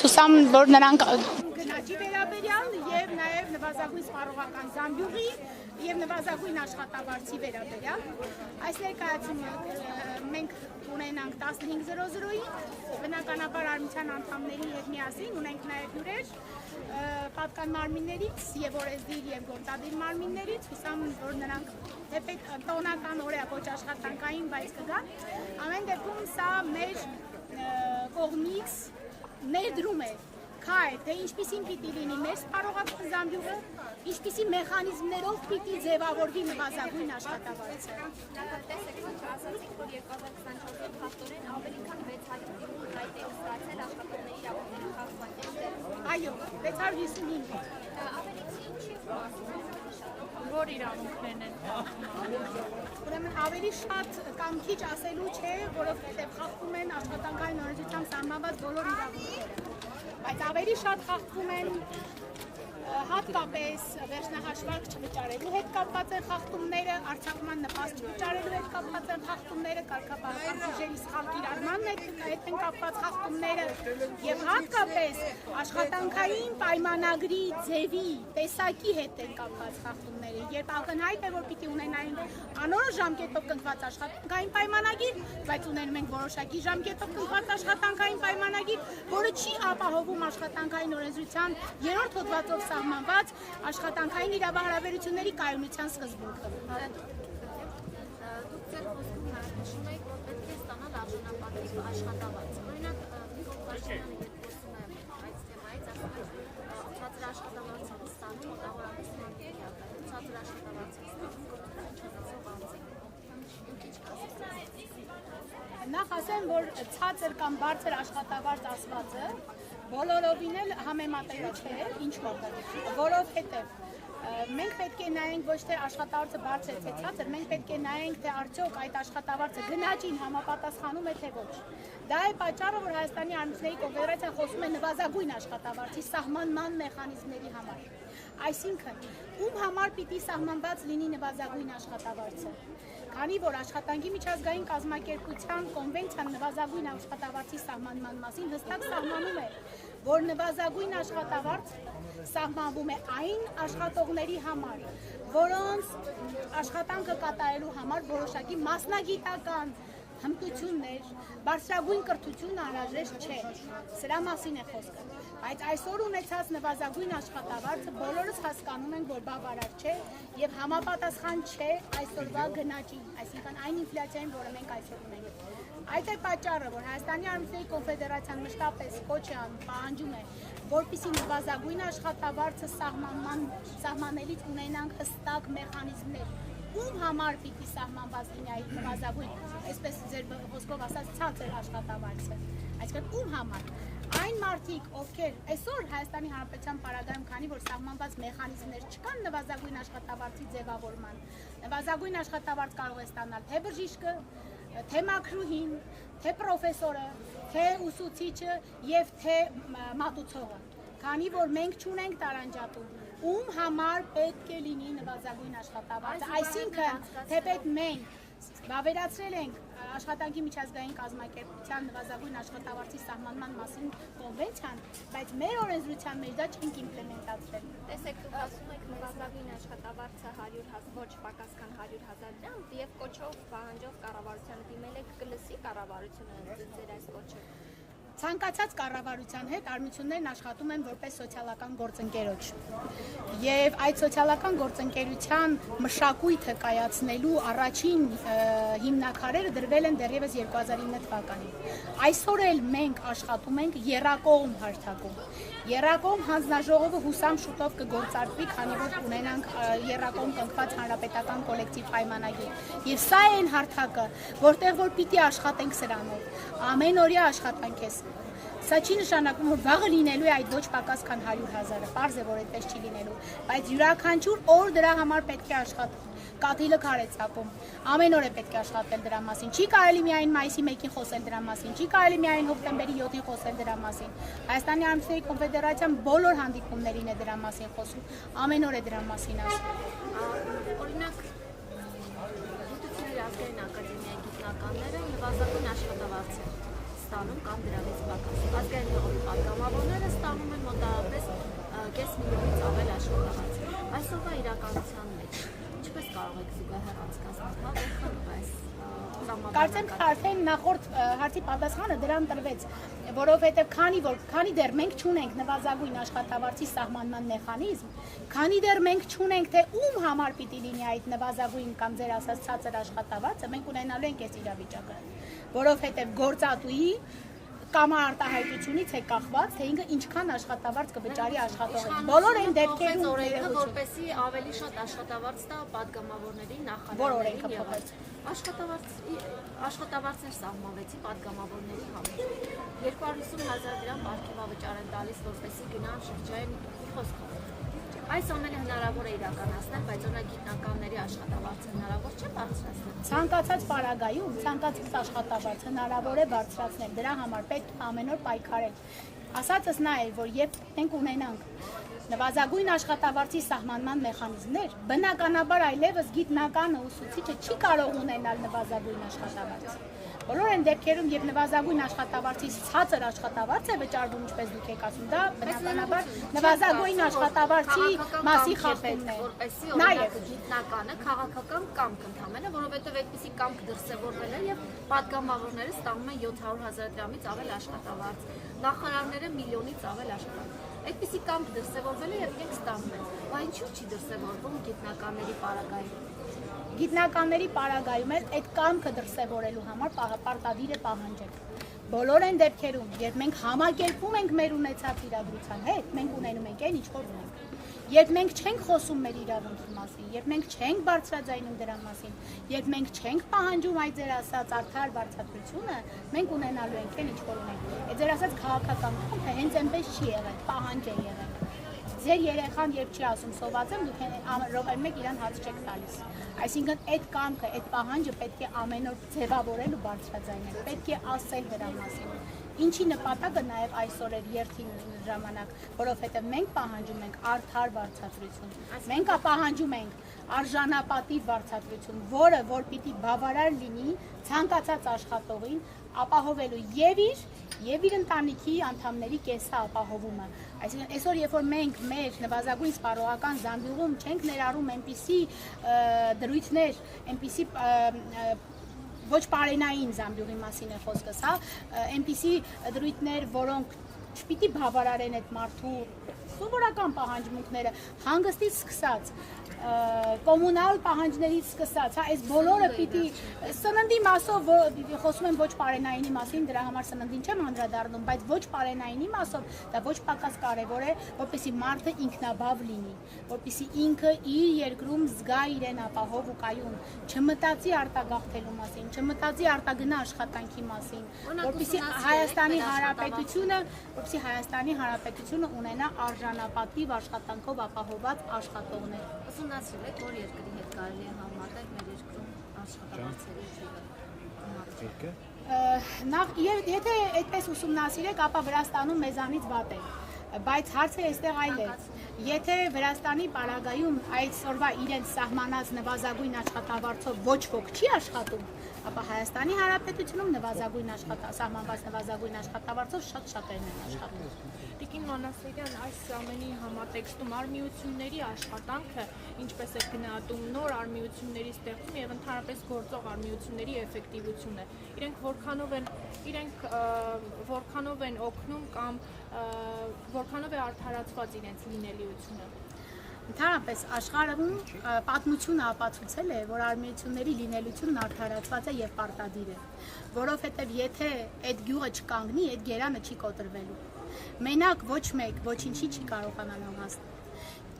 բայց հուսամ, որ նրանք գնաճի վերաբերյալ եւ նաեւ նվազագույն սպառողական զամբյուղի եւ նվազագույն աշխատավարձի վերաբերյալ այս ներկայացումը մենք ունենանք 15:00-ի բնականաբար արմության անդամների հետ միասին ունենք նաեւ հյուրեր պատկան մարմիններից եւ օրեսդիր եւ գործադիր մարմիններից հուսամ որ նրանք թեպետ տոնական օրյա ոչ աշխատանքային բայց կգան ամեն դեպքում սա մեր կողմից ներդրում է քայլ թե ինչպիսին պիտի լինի մեր սպառողական զամբյուղը ինչպիսի մեխանիզմներով պիտի ձևավորվի նվազագույն աշխատավարձը Տեսեք ոչ ասացիք որ 2024 փաստորեն ավելի քան 600 հայտ է ստացել աշխատողների իրավունքների խախտման այո 655 ավելի ինչի որ իրավունքներն են ուրեմն ավելի շատ կամ քիչ ասելու չէ որովհետև խախտում են աշխատանքային օրենսդրությամբ սահմանված բոլոր իրավունքները բայց ավելի շատ խախտվում են հատկապես վերջնահաշվարկ չվճարելու հետ կապված են խախտումները, արձակման նպաստ չվճարելու հետ կապված են խախտումները, կարգապահական ուժերի սխալ կիրառման հետ են կապված խախտումները եւ հատկապես աշխատանքային պայմանագրի ձևի, տեսակի հետ են կապված խախտումները, երբ ակնհայտ է որ պիտի ունենային անորոշ ժամկետով կնքված աշխատանքային պայմանագիր, բայց ունենում ենք որոշակի ժամկետով կնքված աշխատանքային պայմանագիր, որը չի ապահովում աշխատանքային օրենսդրության 3-րդ հոդվածով սահմանված աշխատանքային իրավահարաբերությունների կայունության սկզբունքը։ Դուք ձեր խոսքում նշում եք, որ պետք է ստանալ արժանապատիվ աշխատավարձ։ Օրինակ, Նիկոլ Փաշինյանը երբ խոսում է այս թեմայից, ասում է, ցածր աշխատավարձ են ստանում մոտավորապես մանկյալ, ցածր աշխատավարձ են ստանում գործունեության անձինք։ Նախ ասեմ, որ ցածր կամ բարձր աշխատավարձ ասվածը բոլորովին էլ համեմատելու չէ, ինչ որտեղ, որովհետև մենք պետք է նայենք ոչ թե աշխատավարձը բարձր է թե ցածր, մենք պետք է նայենք թե արդյոք այդ աշխատավարձը գնաճին համապատասխանում է թե ոչ։ Դա է պատճառը, որ Հայաստանի Արմատների կոնֆեդերացիան խոսում է նվազագույն աշխատավարձի սահմանման մեխանիզմների համար։ Այսինքն, ում համար պիտի սահմանված լինի նվազագույն աշխատավարձը։ Քանի որ աշխատանքի միջազգային կազմակերպության կոնվենցիան նվազագույն աշխատավարձի սահմանման մասին հստակ սահմանում է, որ նվազագույն աշխատավարձ սահմանվում է այն աշխատողների համար, որոնց աշխատանքը կատարելու համար որոշակի մասնագիտական հմտություններ, բարձրագույն կրթություն անհրաժեշտ չէ, սրա մասին է խոսքը, բայց այսօր ունեցած նվազագույն աշխատավարձը բոլորս հասկանում ենք, որ բավարար չէ եւ համապատասխան չէ այսօրվա գնաճին, այսինքն այն ինֆլյացիային, որը մենք այսօր ունենք։ Այդ է պատճառը, որ Հայաստանի Արմատների կոնֆեդերացիան մշտապես կոչ է անում, պահանջում է, որպեսզի նվազագույն աշխատավարձը սահմանելիս ունենանք հստակ մեխանիզմներ, ում համար պիտի սահմանված լինի այդ նվազագույն, այսպես ձեր խոսքով ասած ցածր աշխատավարձը, այսինքն ում համար։ Այն մարդիկ, ովքեր այսօր Հայաստանի Հանրապետության պարագայում, քանի որ սահմանված մեխանիզմներ չկան նվազագույն աշխատավարձի ձևավորման, նվազագույն աշխատավարձ կարող է ստանալ թե բժիշկը, թե մաքրուհին, թե պրոֆեսորը, թե ուսուցիչը եւ թե մատուցողը, քանի որ մենք չունենք տարանջատում, ում համար պետք է լինի նվազագույն աշխատավարձը, այսինքն թեպետ մենք վավերացրել ենք աշխատանքի միջազգային կազմակերպության նվազագույն աշխատավարձի սահմանման մասին կոնվենցիան, բայց մեր օրենսդրության մեջ դա չենք իմպլեմենտացրել։ Տեսեք, դուք ասում եք նվազագույն աշխատավարձը 100,000 ոչ պակաս քան 100,000 դրամ եւ կոչով պահանջով կառավարությանը դիմել եք կլսի կառավարությունը ձեր այս կոչը։ Ցանկացած կառավարության հետ արմություններն աշխատում են որպես սոցիալական գործընկերոջ։ Եվ այդ սոցիալական գործընկերության մշակույթը կայացնելու առաջին հիմնաքարերը դրվել են դեռևս 2009 թվականին։ Այսօր էլ մենք աշխատում ենք եռակողմ հարթակում։ Եռակողմ հանձնաժողովը հուսամ շուտով կգործարկվի, քանի որ ունենանք եռակողմ կնքված հանրապետական կոլեկտիվ պայմանագիր։ Եվ սա է այն հարթակը, որտեղ որ պիտի աշխատենք սրանով։ Ամենօրյա աշխատանք է։ Սա չի նշանակում, որ վաղը լինելու է այդ ոչ պակաս քան 100,000-ը, պարզ է, որ այդպես չի լինելու, բայց յուրաքանչյուր օր դրա համար պետք է աշխատել։ Կաթիլը քար է ցապում, ամեն օր է պետք է աշխատել դրա մասին, չի կարելի միայն մայիսի 1-ին խոսել դրա մասին, չի կարելի միայն հոկտեմբերի 7-ին խոսել դրա մասին։ Հայաստանի Արմատների կոնֆեդերացիան բոլոր հանդիպումներին է դրա մասին խոսում, ամեն օր է դրա մասին ասում։ Օրինակ, Գիտությունների ազգային ակադեմիայի գիտնականները նվազագույն աշխատավարձ են ստանում կամ դրանից պակաս։ Ազգային ժողովի պատգամավորները այսօրվա իրականության մեջ ինչպես կարող եք զուգահեռ անցկացնել, հա, որքան այս Կարծեմ արդեն նախորդ հարցի պատասխանը դրան տրվեց, որովհետև քանի դեռ մենք չունենք նվազագույն աշխատավարձի սահմանման մեխանիզմ, քանի դեռ մենք չունենք թե ում համար պիտի լինի այդ նվազագույն կամ ձեր ասած ցածր աշխատավարձը, մենք ունենալու ենք այս իրավիճակը, որովհետև գործատուի կամ արտահայտությունից է կախված, թե ինքը ինչքան աշխատավարձ կվճարի աշխատողին։ Բոլոր այն դեպքերում օրենքը որպեսզի ավելի շատ աշխատավարձ տա պատգամավորներին, նախարարներին աշխատավարձներ սահմանվեցի պատգամավորների համար։ 250,000 դրամ պարգևավճար են տալիս, որպեսզի գնան շրջային խոսքով։ Այս ամենը հնարավոր է իրականացնել, բայց օրինակ գիտնականների աշխատավարձը հնարավոր չէ բարձրացնել։ Ցանկացած պարագայում ցանկացած աշխատավարձ հնարավոր է բարձրացնել, դրա համար պետք է ամեն օր պայքարել։ Ասածս նա է, որ երբ մենք ունենանք նվազագույն աշխատավարձի սահմանման մեխանիզմներ, բնականաբար այլևս գիտնականը ուսուցիչը չի կարող ունենալ նվազագույն աշխատավարձ։ Բոլոր այն դեպքերում, երբ նվազագույն աշխատավարձից ցածր աշխատավարձ է վճարվում, ինչպես դուք եք ասում, դա բնականաբար նվազագույն աշխատավարձի մասի խախտումն է։ Որպեսզի օրինակ գիտնականը քաղաքական կամք ընդամենը, որովհետև այդպիսի կամք դրսևորվել է եւ պատգամավորները ստանում են 700,000 դրամից ավել աշխատավարձ, նախարարները միլիոնից ավել աշխատավարձ։ Այդպիսի կամք դրսևորվել է եւ իրենք ստանում են։ Բայց ինչու՞ չի դրսևորվում գիտնականների պարագայում։ Գիտնականների պարագայում էլ այդ կամքը դրսևորելու համար պարտադիր է պահանջել։ Բոլոր այն դեպքերում, երբ մենք համակերպում ենք մեր ունեցած իրադրության հետ, մենք ունենում ենք այն, ինչ որ ունենք։ Երբ մենք չենք խոսում մեր իրավունքի մասին, երբ մենք չենք բարձրաձայնում դրա մասին, երբ մենք չենք պահանջում այդ ձեր ասած արդար բարձրացությունը, մենք ունենալու ենք այն, ինչ որ ունենք։ Այդ ձեր ասած քաղաքական կամքը հենց այնպես չի եղել, պահանջ է եղել։ Ձեր երեխան երբ չի ասում սոված եմ, դուք րոպեն մեկ իրան հաց չեք տալիս։ Այսինքն այդ կամքը, այդ պահանջը պետք է ամեն օր ձևավորել ու բարձրաձայնել, պետք է ասել դրա մասին։ Ինչի նպատակը նաև այսօր էր երթին ժամանակ, որովհետև մենք պահանջում ենք արդար վարձատրություն։ Մենք պահանջում ենք արժանապատիվ վարձատրություն, որը որ պիտի բավարար լինի ցանկացած աշխատողին ապահովելու եւ իր ընտանիքի անդամների կենսապահովումը։ Այսինքն այսօր երբ որ մենք մեր նվազագույն սպառողական զամբյուղում չենք ներառում այնպիսի դրույթներ, այնպիսի ոչ պարենային զամբյուղի մասին է խոսքս, հա, այնպիսի դրույթներ, որոնք չպիտի բավարարեն այդ մարդու սովորական պահանջմունքները, հանգստից սկսած, կոմունալ պահանջներից սկսած, հա, այս բոլորը պիտի սննդի մասով խոսում եմ ոչ պարենայինի մասին, դրա համար սննդին չեմ անդրադառնում, բայց ոչ պարենայինի մասով դա ոչ պակաս կարևոր է, որպեսզի մարդը ինքնաբավ լինի, որպեսզի ինքը իր երկրում զգա իրեն ապահով ու կայուն, չմտածի արտագաղթելու մասին, չմտածի արտագնա աշխատանքի մասին, որպեսզի Հայաստանի Հանրապետությունը ունենա արժանապատիվ աշխատանքով ապահովված աշխատողներ։ Ուսումնասիրել եք, որ երկրի հետ կարելի է համատեղ մեր երկրում աշխատավարձերի թիվը։ Եթե այդպես ուսումնասիրեք, ապա Վրաստանում մեզանից վատ է, բայց հարցը այստեղ այլ է։ Եթե Վրաստանի պարագայում այսօրվա իրենց սահմանած նվազագույն աշխատավարձով ոչ ոք չի աշխատում, ապա Հայաստանի Հանրապետությունում սահմանված նվազագույն աշխատավարձով շատ-շատերն են աշխատում։ Տիկին Մանասարյան, այս ամենի համատեքստում արմիությունների աշխատանքը, ինչպես է գնահատում նոր արմիությունների ստեղծում եւ ընդհանրապես գործող արմիությունների էֆեկտիվությունը, իրենք որքանով են օգնում կամ որքանով է արդարացված իրենց լինելիությունը։ Ընդհանրապես աշխարհում պատմությունը ապացուցել է, որ արմիությունների լինելությունն արդարացված է եւ պարտադիր է, որովհետեւ եթե այդ գյուղը չկանգնի, այդ գերանը չի կոտրվելու։ Մենակ ոչ մեկ ոչինչի չի կարողանալու հասնել։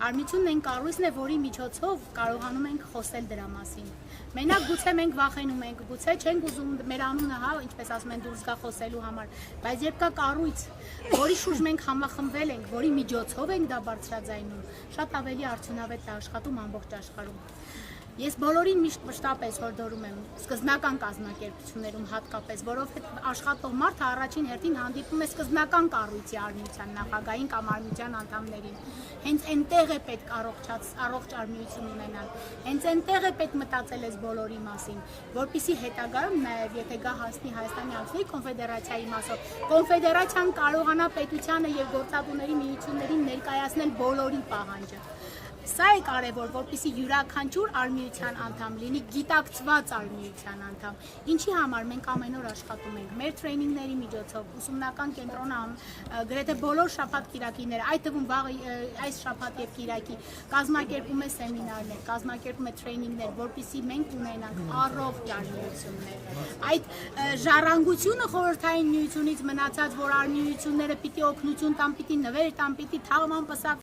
Արմիությունն այն կառույցն է, որի միջոցով կարողանում ենք խոսել դրա մասին։ Մենակ գուցե մենք վախենում ենք, գուցե չենք ուզում մեր անունը, հա, ինչպես ասում են, դուրս գա խոսելու համար, բայց երբ կա կառույց, որի շուրջ մենք համախմբվել ենք, որի միջոցով ենք դա բարձրաձայնում, շատ ավելի արդյունավետ է աշխատում ամբողջ աշխարհում։ Ես բոլորին միշտ մշտապես հորդորում եմ սկզբնական կազմակերպություններում հատկապես, որովհետև աշխատող մարդը առաջին հերթին հանդիպում է սկզբնական կառույցի արմիության նախագահին կամ արմիության անդամներին։ Հենց այնտեղ է պետք առողջ արմիություն ունենալ։ Հենց այնտեղ է պետք մտածել ես բոլորի մասին, որpիսի հետագայում նաև եթե գա հասնի Հայաստանի Ազգային կոնֆեդերացիայի մասով, կոնֆեդերացիան կարողանա պետությանը եւ գործատուների միություններին ներկայացնել բոլորի պահանջը։ Սա է կարևոր, որպեսզի յուրաքանչյուր արմիության անդամ լինի գիտակցված արմիության անդամ։ Ինչի համար մենք ամեն օր աշխատում ենք մեր տրեյնինգների միջոցով, ուսումնական կենտրոնը գրեթե բոլոր շաբաթ-կիրակիները, այդ թվում վաղ այս շաբաթ եւ կիրակի կազմակերպում է սեմինարներ, կազմակերպում է տրեյնինգներ, որպեսզի մենք ունենանք առողջ արմիություններ։ Այդ ժառանգությունը խորհրդային միությունից մնացած, որ արմիությունները պիտի օգնություն տան, պիտի նվեր տան, պիտի թաղման պսակ